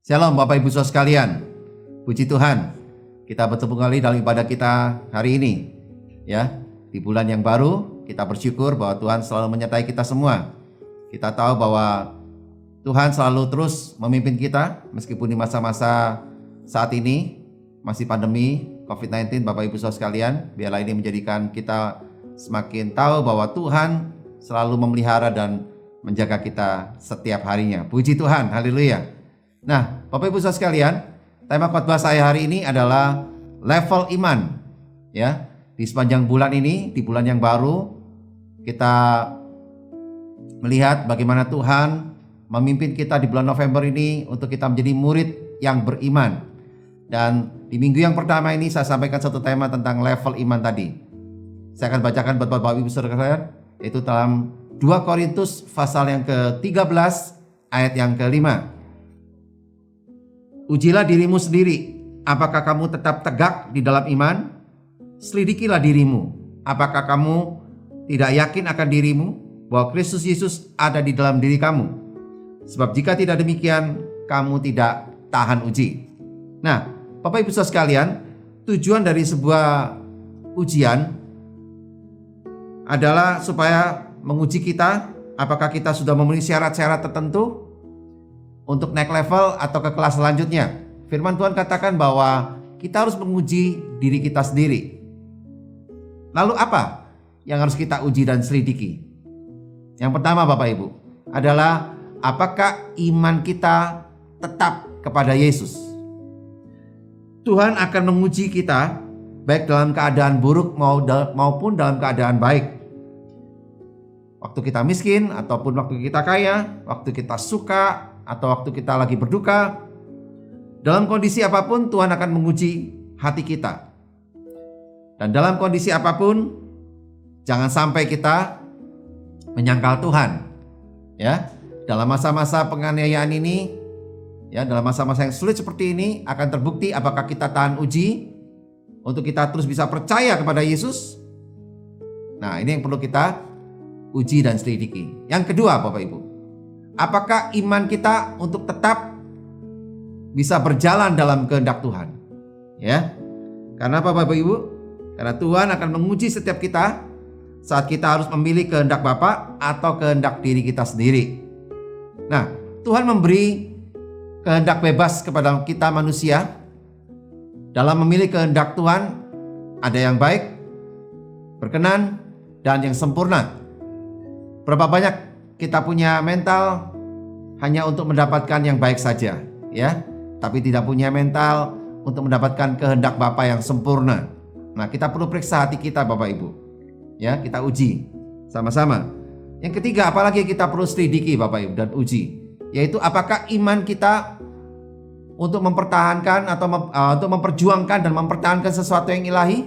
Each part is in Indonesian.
Shalom Bapak Ibu Saudara sekalian. Puji Tuhan, kita bertemu kembali dalam ibadah kita hari ini. Ya, di bulan yang baru, kita bersyukur bahwa Tuhan selalu menyertai kita semua. Kita tahu bahwa Tuhan selalu terus memimpin kita meskipun di masa-masa saat ini masih pandemi COVID-19. Bapak Ibu Saudara sekalian, biarlah ini menjadikan kita semakin tahu bahwa Tuhan selalu memelihara dan menjaga kita setiap harinya. Puji Tuhan, haleluya. Nah, Bapak Ibu Saudara sekalian, tema khotbah saya hari ini adalah level iman. Ya, di sepanjang bulan ini, di bulan yang baru, kita melihat bagaimana Tuhan memimpin kita di bulan November ini untuk kita menjadi murid yang beriman. Dan di minggu yang pertama ini saya sampaikan satu tema tentang level iman tadi. Saya akan bacakan buat Bapak Ibu Saudara sekalian, yaitu dalam 2 Korintus pasal yang ke-13 ayat yang ke-5. Ujilah dirimu sendiri, apakah kamu tetap tegak di dalam iman? Selidikilah dirimu, apakah kamu tidak yakin akan dirimu bahwa Kristus Yesus ada di dalam diri kamu? Sebab jika tidak demikian, kamu tidak tahan uji. Nah, Bapak Ibu Saudara sekalian, tujuan dari sebuah ujian adalah supaya menguji kita, apakah kita sudah memenuhi syarat-syarat tertentu untuk naik level atau ke kelas selanjutnya. Firman Tuhan katakan bahwa kita harus menguji diri kita sendiri. Lalu apa yang harus kita uji dan selidiki? Yang pertama Bapak Ibu adalah apakah iman kita tetap kepada Yesus? Tuhan akan menguji kita baik dalam keadaan buruk maupun dalam keadaan baik. Waktu kita miskin ataupun waktu kita kaya, waktu kita suka atau waktu kita lagi berduka, dalam kondisi apapun Tuhan akan menguji hati kita. Dan dalam kondisi apapun, jangan sampai kita menyangkal Tuhan. Ya, dalam masa-masa penganiayaan ini, ya, dalam masa-masa yang sulit seperti ini akan terbukti apakah kita tahan uji untuk kita terus bisa percaya kepada Yesus. Nah, ini yang perlu kita uji dan selidiki. Yang kedua, Bapak Ibu, apakah iman kita untuk tetap bisa berjalan dalam kehendak Tuhan? Ya. Karena apa Bapak Ibu? Karena Tuhan akan menguji setiap kita saat kita harus memilih kehendak Bapa atau kehendak diri kita sendiri. Nah, Tuhan memberi kehendak bebas kepada kita manusia. Dalam memilih kehendak Tuhan, ada yang baik, berkenan, dan yang sempurna. Berapa banyak kita punya mental hanya untuk mendapatkan yang baik saja, ya, tapi tidak punya mental untuk mendapatkan kehendak Bapa yang sempurna. Nah, kita perlu periksa hati kita Bapak Ibu. Ya, kita uji sama-sama. Yang ketiga, apalagi kita perlu selidiki Bapak Ibu dan uji, yaitu apakah iman kita untuk mempertahankan atau untuk memperjuangkan dan mempertahankan sesuatu yang ilahi?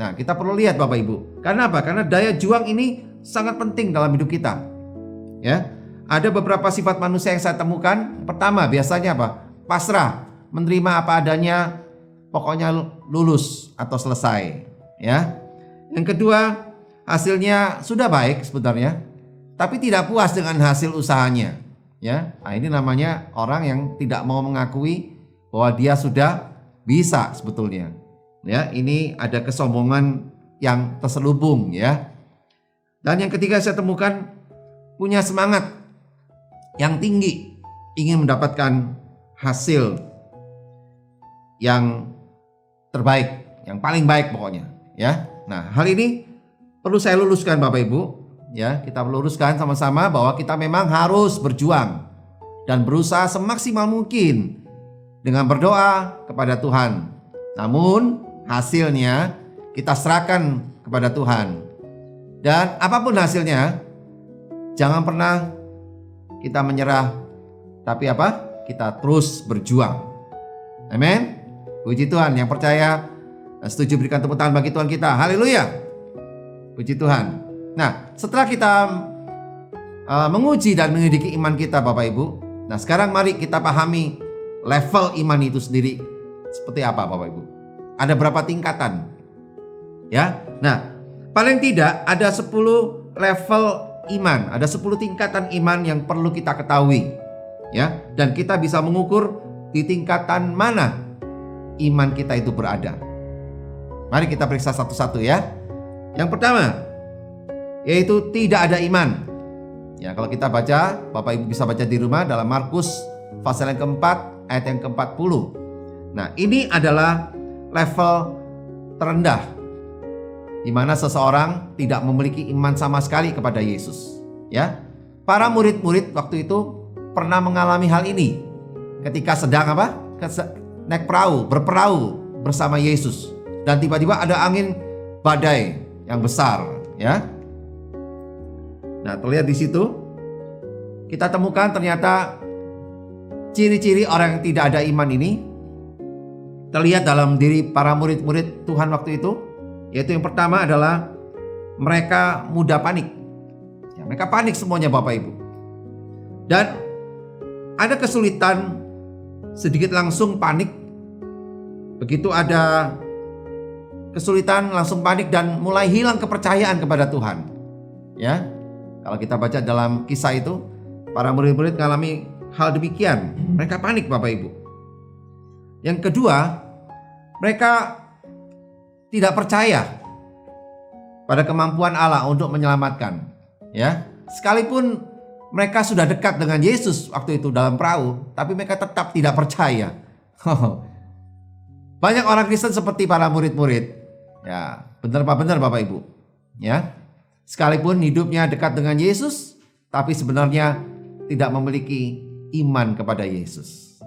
Nah, kita perlu lihat Bapak Ibu. Karena apa? Karena daya juang ini sangat penting dalam hidup kita. Ya, ada beberapa sifat manusia yang saya temukan. Pertama, biasanya apa? Pasrah, menerima apa adanya, pokoknya lulus atau selesai. Ya. Yang kedua, hasilnya sudah baik sebenarnya, tapi tidak puas dengan hasil usahanya. Ya, nah, ini namanya orang yang tidak mau mengakui bahwa dia sudah bisa sebetulnya. Ya, ini ada kesombongan yang terselubung, ya. Dan yang ketiga saya temukan punya semangat yang tinggi, ingin mendapatkan hasil yang terbaik, yang paling baik pokoknya, ya. Nah, hal ini perlu saya luruskan Bapak Ibu, ya. Kita luruskan sama-sama bahwa kita memang harus berjuang dan berusaha semaksimal mungkin dengan berdoa kepada Tuhan. Namun hasilnya kita serahkan kepada Tuhan. Dan apapun hasilnya, jangan pernah kita menyerah, tapi apa? Kita terus berjuang. Amin. Puji Tuhan. Yang percaya dan setuju berikan tepuk tangan bagi Tuhan kita. Haleluya. Puji Tuhan. Nah, setelah kita menguji dan menyelidiki iman kita Bapak Ibu, nah sekarang mari kita pahami level iman itu sendiri seperti apa Bapak Ibu. Ada berapa tingkatan? Ya. Nah, paling tidak ada 10 level iman, ada 10 tingkatan iman yang perlu kita ketahui. ya. Dan kita bisa mengukur di tingkatan mana iman kita itu berada. Mari kita periksa satu-satu ya. Yang pertama, yaitu tidak ada iman. Ya, kalau kita baca, Bapak Ibu bisa baca di rumah dalam Markus pasal yang keempat ayat yang ke-40. Nah, ini adalah level terendah di mana seseorang tidak memiliki iman sama sekali kepada Yesus. Ya, para murid-murid waktu itu pernah mengalami hal ini ketika sedang naik perahu, berperahu bersama Yesus, dan tiba-tiba ada angin badai yang besar, ya. Nah, terlihat di situ kita temukan ternyata ciri-ciri orang yang tidak ada iman ini terlihat dalam diri para murid-murid Tuhan waktu itu, yaitu yang pertama adalah mereka mudah panik. Ya, mereka panik semuanya Bapak Ibu. Dan ada kesulitan sedikit langsung panik. Begitu ada kesulitan langsung panik dan mulai hilang kepercayaan kepada Tuhan. Ya. Kalau kita baca dalam kisah itu, para murid-murid mengalami hal demikian. Mereka panik Bapak Ibu. Yang kedua, mereka tidak percaya pada kemampuan Allah untuk menyelamatkan. Ya, sekalipun mereka sudah dekat dengan Yesus waktu itu dalam perahu, tapi mereka tetap tidak percaya. Banyak orang Kristen seperti para murid-murid. Ya, benar Bapak Ibu. Ya. Sekalipun hidupnya dekat dengan Yesus, tapi sebenarnya tidak memiliki iman kepada Yesus.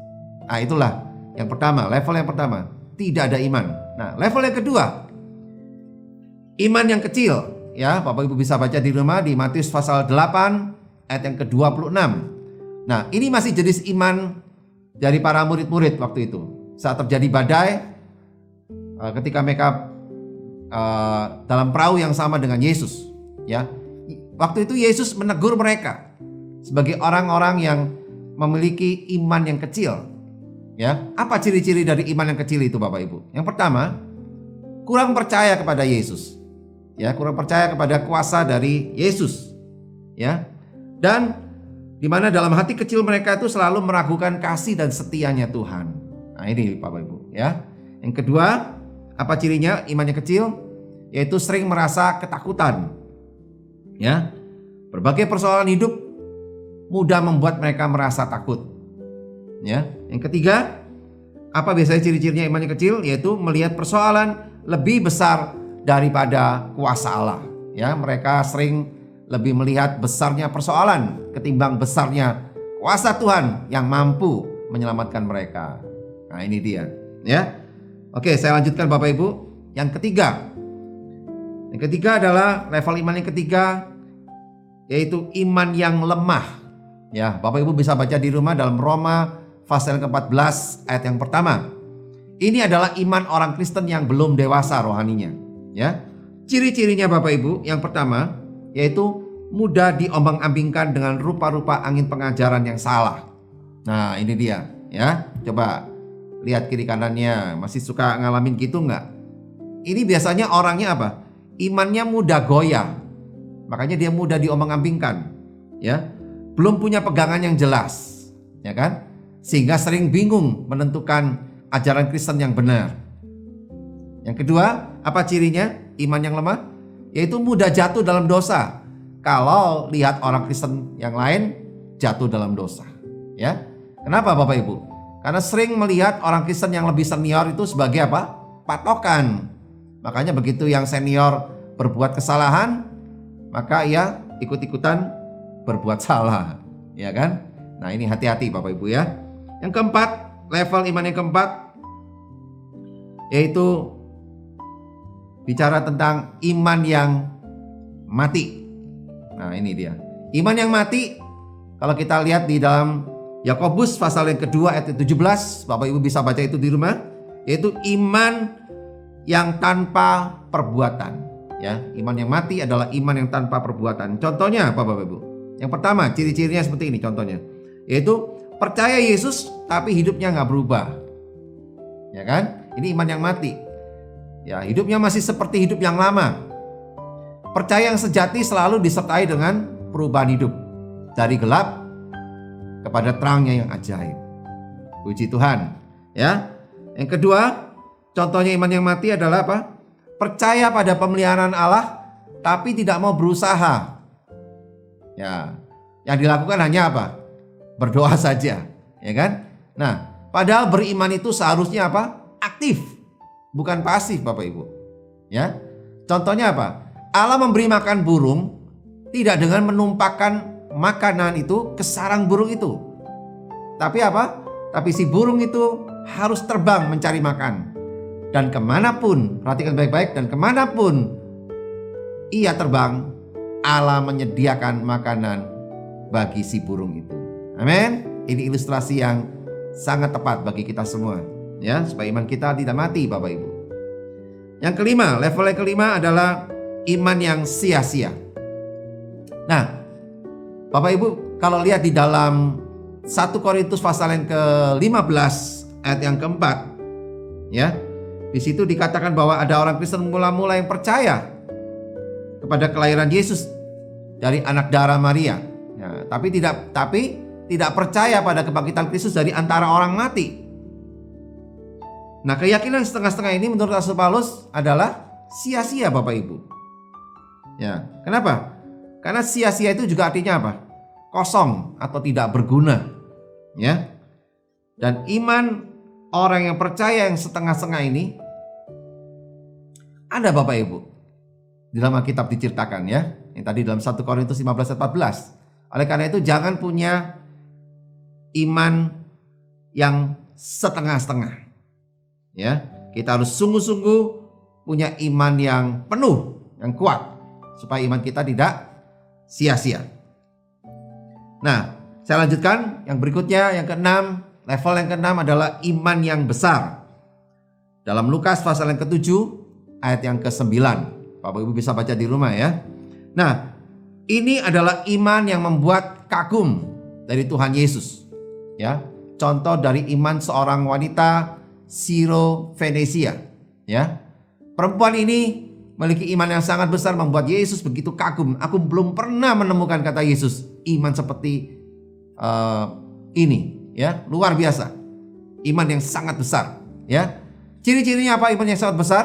Nah, itulah yang pertama, level yang pertama, tidak ada iman. Nah, level yang kedua, iman yang kecil. Ya, Bapak Ibu bisa baca di rumah di Matius pasal 8 ayat yang ke-26. Nah, ini masih jenis iman dari para murid-murid waktu itu. Saat terjadi badai, ketika mereka dalam perahu yang sama dengan Yesus. Ya, waktu itu Yesus menegur mereka sebagai orang-orang yang memiliki iman yang kecil. Ya, apa ciri-ciri dari iman yang kecil itu Bapak Ibu? Yang pertama, kurang percaya kepada Yesus. Ya, kurang percaya kepada kuasa dari Yesus. Ya, dan di mana dalam hati kecil mereka itu selalu meragukan kasih dan setianya Tuhan. Nah, ini Bapak Ibu. Ya, yang kedua, apa cirinya iman yang kecil? Yaitu sering merasa ketakutan. Ya, berbagai persoalan hidup mudah membuat mereka merasa takut. Ya, yang ketiga, apa biasanya ciri-cirinya iman yang kecil? Yaitu melihat persoalan lebih besar daripada kuasa Allah. Ya, mereka sering lebih melihat besarnya persoalan ketimbang besarnya kuasa Tuhan yang mampu menyelamatkan mereka. Nah, ini dia. Ya, oke, saya lanjutkan Bapak Ibu. Yang ketiga. Yang ketiga adalah level iman yang ketiga, yaitu iman yang lemah. Ya, Bapak Ibu bisa baca di rumah dalam Roma pasal ke-14 ayat yang pertama. Ini adalah iman orang Kristen yang belum dewasa rohaninya. Ya, ciri-cirinya Bapak Ibu, yang pertama yaitu mudah diombang-ambingkan dengan rupa-rupa angin pengajaran yang salah. Nah, ini dia. Ya, coba lihat kiri kanannya, masih suka ngalamin gitu nggak? Ini biasanya orangnya apa? Imannya mudah goyah, makanya dia mudah diombang-ambingkan, ya, belum punya pegangan yang jelas, ya kan, sehingga sering bingung menentukan ajaran Kristen yang benar. Yang kedua, apa cirinya iman yang lemah? Yaitu mudah jatuh dalam dosa kalau lihat orang Kristen yang lain jatuh dalam dosa. Ya, kenapa Bapak Ibu? Karena sering melihat orang Kristen yang lebih senior itu sebagai apa? Patokan. Makanya begitu yang senior berbuat kesalahan, maka ia ikut-ikutan berbuat salah, ya kan? Nah, ini hati-hati Bapak Ibu ya. Yang keempat, level iman yang keempat, yaitu bicara tentang iman yang mati. Nah, ini dia. Iman yang mati, kalau kita lihat di dalam Yakobus pasal yang kedua ayat 17, Bapak Ibu bisa baca itu di rumah, yaitu iman yang tanpa perbuatan. Ya, iman yang mati adalah iman yang tanpa perbuatan. Contohnya apa Bapak Ibu? Yang pertama, ciri-cirinya seperti ini contohnya, yaitu percaya Yesus tapi hidupnya nggak berubah. Ya kan? Ini iman yang mati. Ya, hidupnya masih seperti hidup yang lama. Percaya yang sejati selalu disertai dengan perubahan hidup dari gelap kepada terangnya yang ajaib. Puji Tuhan. Ya. Yang kedua, contohnya iman yang mati adalah apa? Percaya pada pemeliharaan Allah tapi tidak mau berusaha. Ya. Yang dilakukan hanya apa? Berdoa saja, ya kan? Nah, padahal beriman itu seharusnya apa? Aktif, bukan pasif, Bapak Ibu. Ya. Contohnya apa? Allah memberi makan burung tidak dengan menumpahkan makanan itu ke sarang burung itu. Tapi apa? Tapi si burung itu harus terbang mencari makan. Dan kemanapun, perhatikan baik-baik, dan kemanapun ia terbang, Allah menyediakan makanan bagi si burung itu. Amin. Ini ilustrasi yang sangat tepat bagi kita semua, ya, supaya iman kita tidak mati, Bapak Ibu. Yang kelima, level yang kelima adalah iman yang sia-sia. Nah, Bapak Ibu, kalau lihat di dalam 1 Korintus pasal yang ke-15 ayat yang keempat, ya, di situ dikatakan bahwa ada orang Kristen mula-mula yang percaya kepada kelahiran Yesus dari anak darah Maria, ya, tapi tidak percaya pada kebangkitan Kristus dari antara orang mati. Nah, keyakinan setengah-setengah ini menurut Rasul Paulus adalah sia-sia, Bapak Ibu. Ya, kenapa? Karena sia-sia itu juga artinya apa? Kosong atau tidak berguna, ya. Dan iman orang yang percaya yang setengah-setengah ini ada, Bapak Ibu, di dalam Alkitab diceritakan, ya. Yang tadi dalam 1 Korintus 15 ayat 14. Oleh karena itu jangan punya iman yang setengah-setengah. Ya, kita harus sungguh-sungguh punya iman yang penuh, yang kuat, supaya iman kita tidak sia-sia. Nah, saya lanjutkan yang berikutnya, yang keenam, level yang keenam adalah iman yang besar. Dalam Lukas pasal yang ke-7 ayat yang ke-9. Bapak Ibu bisa baca di rumah, ya. Nah, ini adalah iman yang membuat kagum dari Tuhan Yesus. Ya, contoh dari iman seorang wanita Siro-Fenesia, ya. Perempuan ini memiliki iman yang sangat besar membuat Yesus begitu kagum. Aku belum pernah menemukan, kata Yesus, iman seperti ini, ya, luar biasa. Iman yang sangat besar, ya. Ciri-cirinya apa iman yang sangat besar?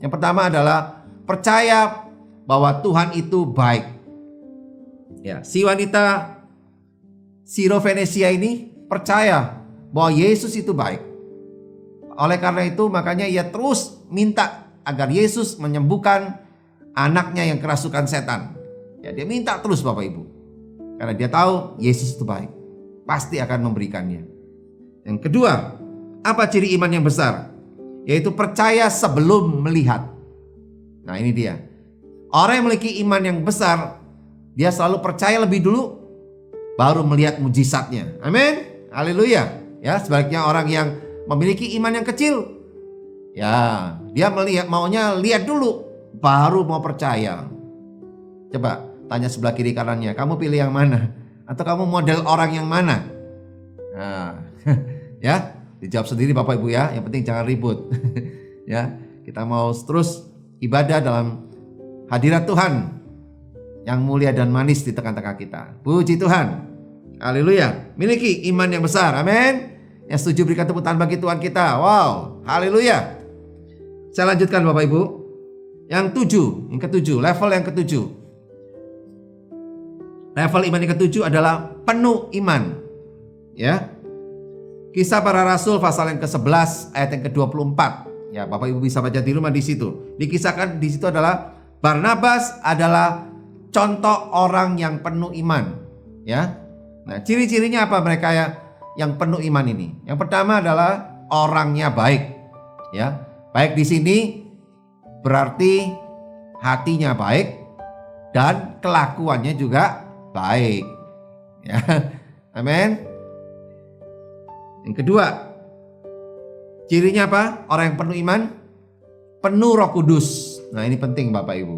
Yang pertama adalah percaya bahwa Tuhan itu baik. Ya, si wanita Siro-Fenesia ini percaya bahwa Yesus itu baik. Oleh karena itu makanya ia terus minta agar Yesus menyembuhkan anaknya yang kerasukan setan. Ya, dia minta terus, Bapak Ibu. Karena dia tahu Yesus itu baik. Pasti akan memberikannya. Yang kedua, apa ciri iman yang besar? Yaitu percaya sebelum melihat. Nah, ini dia. Orang yang memiliki iman yang besar, dia selalu percaya lebih dulu, baru melihat mujizatnya. Amin. Haleluya. Ya, sebaliknya orang yang memiliki iman yang kecil, ya, dia maunya lihat dulu, baru mau percaya. Coba tanya sebelah kiri kanannya, kamu pilih yang mana? Atau kamu model orang yang mana? Nah, ya, dijawab sendiri Bapak Ibu, ya. Yang penting jangan ribut. Ya, kita mau terus ibadah dalam hadirat Tuhan yang mulia dan manis di tengah-tengah kita. Puji Tuhan. Haleluya. Miliki iman yang besar. Amin. Yang setuju berikan tepuk tangan bagi Tuhan kita. Wow. Haleluya. Saya lanjutkan Bapak Ibu. Yang ketujuh, level yang ketujuh. Level iman yang ketujuh adalah penuh iman. Ya. Kisah Para Rasul pasal yang ke-11 ayat yang ke-24. Ya, Bapak Ibu bisa baca di rumah di situ. Dikisahkan di situ adalah Barnabas adalah contoh orang yang penuh iman. Ya. Nah, ciri-cirinya apa mereka yang penuh iman ini? Yang pertama adalah orangnya baik. Ya, baik di sini berarti hatinya baik dan kelakuannya juga baik. Ya, amin. Yang kedua, cirinya apa? Orang yang penuh iman, penuh Roh Kudus. Nah, ini penting Bapak Ibu.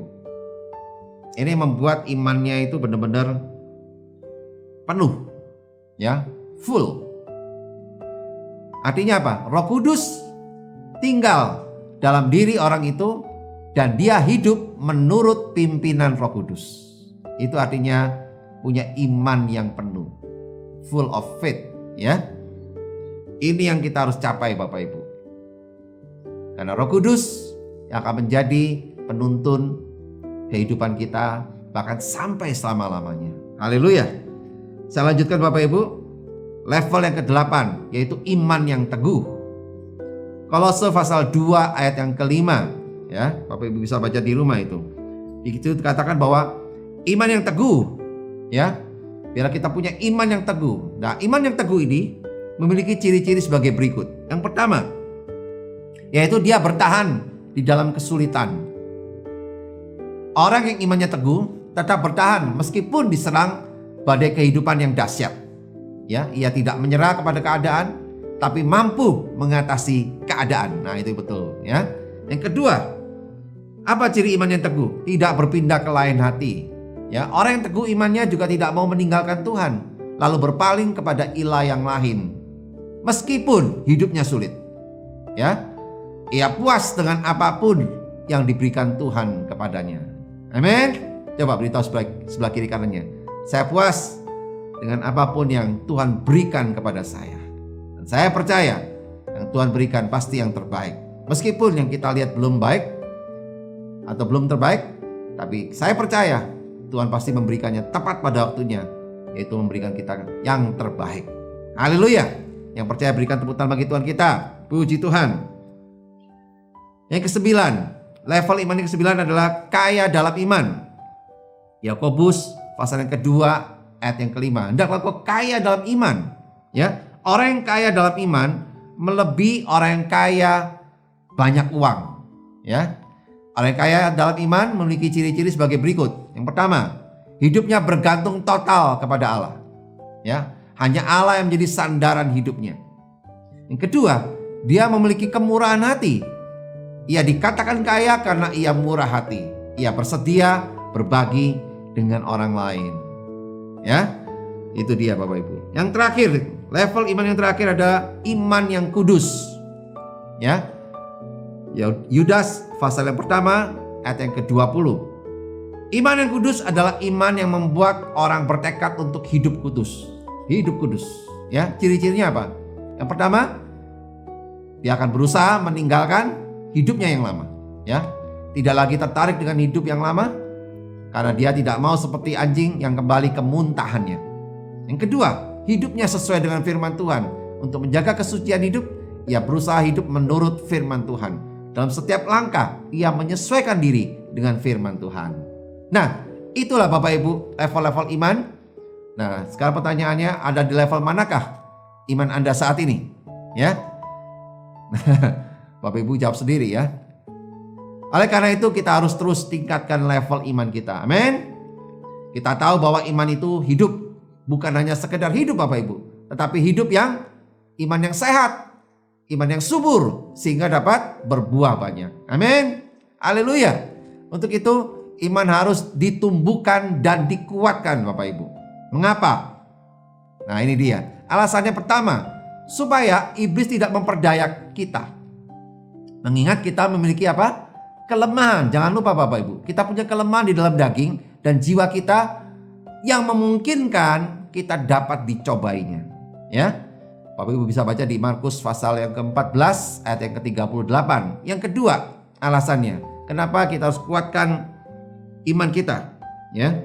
Ini membuat imannya itu benar-benar penuh, ya, full. Artinya apa? Roh Kudus tinggal dalam diri orang itu dan dia hidup menurut pimpinan Roh Kudus. Itu artinya punya iman yang penuh, full of faith, ya. Ini yang kita harus capai Bapak Ibu. Karena Roh Kudus yang akan menjadi penuntun kehidupan kita bahkan sampai selama-lamanya. Haleluya. Saya lanjutkan Bapak Ibu. Level yang ke-8 yaitu iman yang teguh. Kolose pasal 2 ayat yang ke-5, ya. Bapak Ibu bisa baca di rumah itu. Itu dikatakan bahwa iman yang teguh, ya. Biar kita punya iman yang teguh. Nah, iman yang teguh ini memiliki ciri-ciri sebagai berikut. Yang pertama, yaitu dia bertahan di dalam kesulitan. Orang yang imannya teguh tetap bertahan meskipun diserang badai kehidupan yang dahsyat. Ya, ia tidak menyerah kepada keadaan, tapi mampu mengatasi keadaan. Nah, itu betul, ya. Yang kedua, apa ciri iman yang teguh? Tidak berpindah ke lain hati. Ya, orang yang teguh imannya juga tidak mau meninggalkan Tuhan, lalu berpaling kepada ilah yang lain, meskipun hidupnya sulit. Ya, ia puas dengan apapun yang diberikan Tuhan kepadanya. Amin. Coba beritahu sebelah kiri kanannya, saya puas dengan apapun yang Tuhan berikan kepada saya. Dan saya percaya yang Tuhan berikan pasti yang terbaik. Meskipun yang kita lihat belum baik atau belum terbaik, tapi saya percaya Tuhan pasti memberikannya tepat pada waktunya, yaitu memberikan kita yang terbaik. Haleluya. Yang percaya berikan tepuk tangan bagi Tuhan kita. Puji Tuhan. Yang ke-9, level iman yang ke-9 adalah kaya dalam iman. Yakobus pasal yang kedua ayat yang ke-5. Hendaklah kau kaya dalam iman. Ya, orang yang kaya dalam iman melebihi orang yang kaya banyak uang. Ya, orang yang kaya dalam iman memiliki ciri-ciri sebagai berikut. Yang pertama, hidupnya bergantung total kepada Allah. Ya, hanya Allah yang menjadi sandaran hidupnya. Yang kedua, dia memiliki kemurahan hati. Ia dikatakan kaya karena ia murah hati. Ia bersedia berbagi dengan orang lain. Ya, itu dia Bapak Ibu. Yang terakhir, level iman yang terakhir ada iman yang kudus. Ya, Yudas pasal yang pertama ayat yang ke-20. Iman yang kudus adalah iman yang membuat orang bertekad untuk hidup kudus. Hidup kudus. Ya, ciri-cirinya apa? Yang pertama, dia akan berusaha meninggalkan hidupnya yang lama. Ya, tidak lagi tertarik dengan hidup yang lama, karena dia tidak mau seperti anjing yang kembali ke muntahannya. Yang kedua, hidupnya sesuai dengan firman Tuhan. Untuk menjaga kesucian hidup, ia berusaha hidup menurut firman Tuhan. Dalam setiap langkah, ia menyesuaikan diri dengan firman Tuhan. Nah, itulah Bapak Ibu level-level iman. Nah, sekarang pertanyaannya, ada di level manakah iman Anda saat ini? Ya, Bapak Ibu jawab sendiri ya. Oleh karena itu kita harus terus tingkatkan level iman kita. Amin. Kita tahu bahwa iman itu hidup. Bukan hanya sekedar hidup Bapak Ibu, tetapi hidup yang iman yang sehat, iman yang subur, sehingga dapat berbuah banyak. Amin. Haleluya. Untuk itu iman harus ditumbuhkan dan dikuatkan Bapak Ibu. Mengapa? Nah, ini dia. Alasannya pertama, supaya iblis tidak memperdaya kita. Mengingat kita memiliki apa? Kelemahan. Jangan lupa Bapak Ibu, kita punya kelemahan di dalam daging dan jiwa kita yang memungkinkan kita dapat dicobainya. Ya, Bapak Ibu bisa baca di Markus pasal yang ke-14 ayat yang ke-38. Yang kedua, alasannya kenapa kita harus kuatkan iman kita, ya,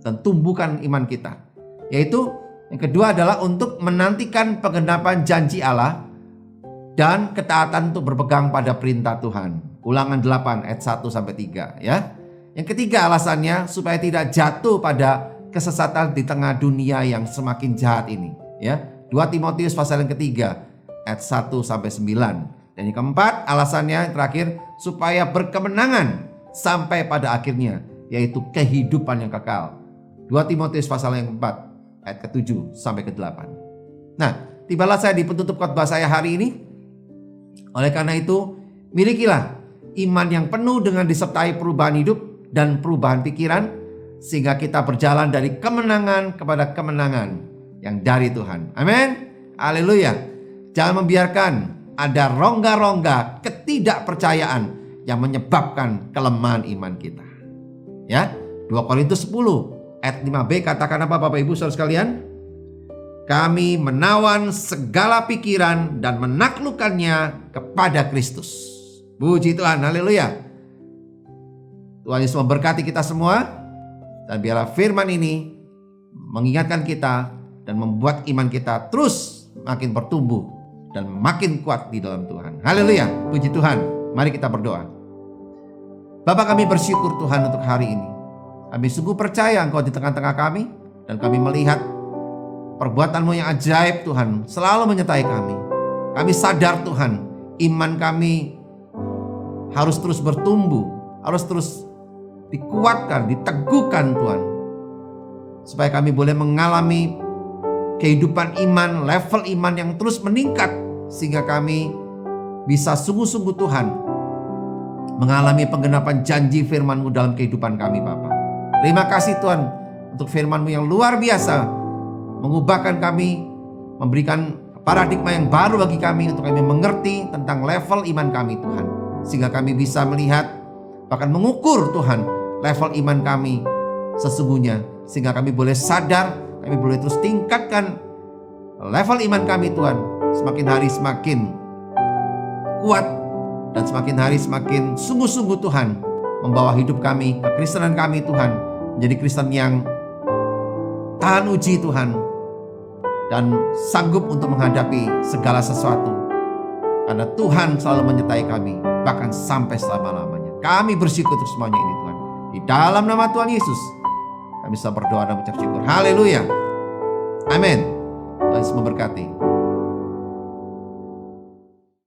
dan tumbuhkan iman kita. Yaitu yang kedua adalah untuk menantikan penggenapan janji Allah dan ketaatan untuk berpegang pada perintah Tuhan. Ulangan 8 ayat 1 sampai 3 ya. Yang ketiga alasannya supaya tidak jatuh pada kesesatan di tengah dunia yang semakin jahat ini ya. 2 Timotius pasal yang ketiga ayat 1 sampai 9. Dan yang keempat alasannya yang terakhir supaya berkemenangan sampai pada akhirnya, yaitu kehidupan yang kekal. 2 Timotius pasal yang keempat ayat ke-7 sampai ke-8. Nah, tibalah saya di penutup khotbah saya hari ini. Oleh karena itu, milikilah iman yang penuh dengan disertai perubahan hidup dan perubahan pikiran, sehingga kita berjalan dari kemenangan kepada kemenangan yang dari Tuhan. Amin. Haleluya. Jangan membiarkan ada rongga-rongga ketidakpercayaan yang menyebabkan kelemahan iman kita. Ya, 2 Korintus 10 ayat 5b katakan apa Bapak Ibu saudara sekalian? kami menawan segala pikiran dan menaklukkannya kepada Kristus. Puji Tuhan, haleluya. Tuhan Yesus memberkati kita semua, dan biarlah firman ini mengingatkan kita dan membuat iman kita terus makin bertumbuh dan makin kuat di dalam Tuhan. Haleluya, puji Tuhan. Mari kita berdoa. Bapa, kami bersyukur Tuhan untuk hari ini. Kami sungguh percaya Engkau di tengah-tengah kami, dan kami melihat perbuatan-Mu yang ajaib Tuhan selalu menyertai kami. Kami sadar Tuhan, iman kami harus terus bertumbuh, harus terus dikuatkan, diteguhkan Tuhan. Supaya kami boleh mengalami kehidupan iman, level iman yang terus meningkat. Sehingga kami bisa sungguh-sungguh Tuhan mengalami penggenapan janji firman-Mu dalam kehidupan kami Bapa. Terima kasih Tuhan untuk firman-Mu yang luar biasa, mengubahkan kami, memberikan paradigma yang baru bagi kami untuk kami mengerti tentang level iman kami Tuhan. Sehingga kami bisa melihat, bahkan mengukur Tuhan level iman kami sesungguhnya. Sehingga kami boleh sadar, kami boleh terus tingkatkan level iman kami Tuhan. Semakin hari semakin kuat, dan semakin hari semakin sungguh-sungguh Tuhan membawa hidup kami, kekristenan kami Tuhan, menjadi Kristen yang tahan uji Tuhan, dan sanggup untuk menghadapi segala sesuatu. Karena Tuhan selalu menyertai kami, bahkan sampai selama-lamanya. Kami bersyukur untuk semuanya ini Tuhan. Di dalam nama Tuhan Yesus, kami bisa berdoa dan mengucap syukur. Haleluya. Amin. Tuhan Yesus memberkati.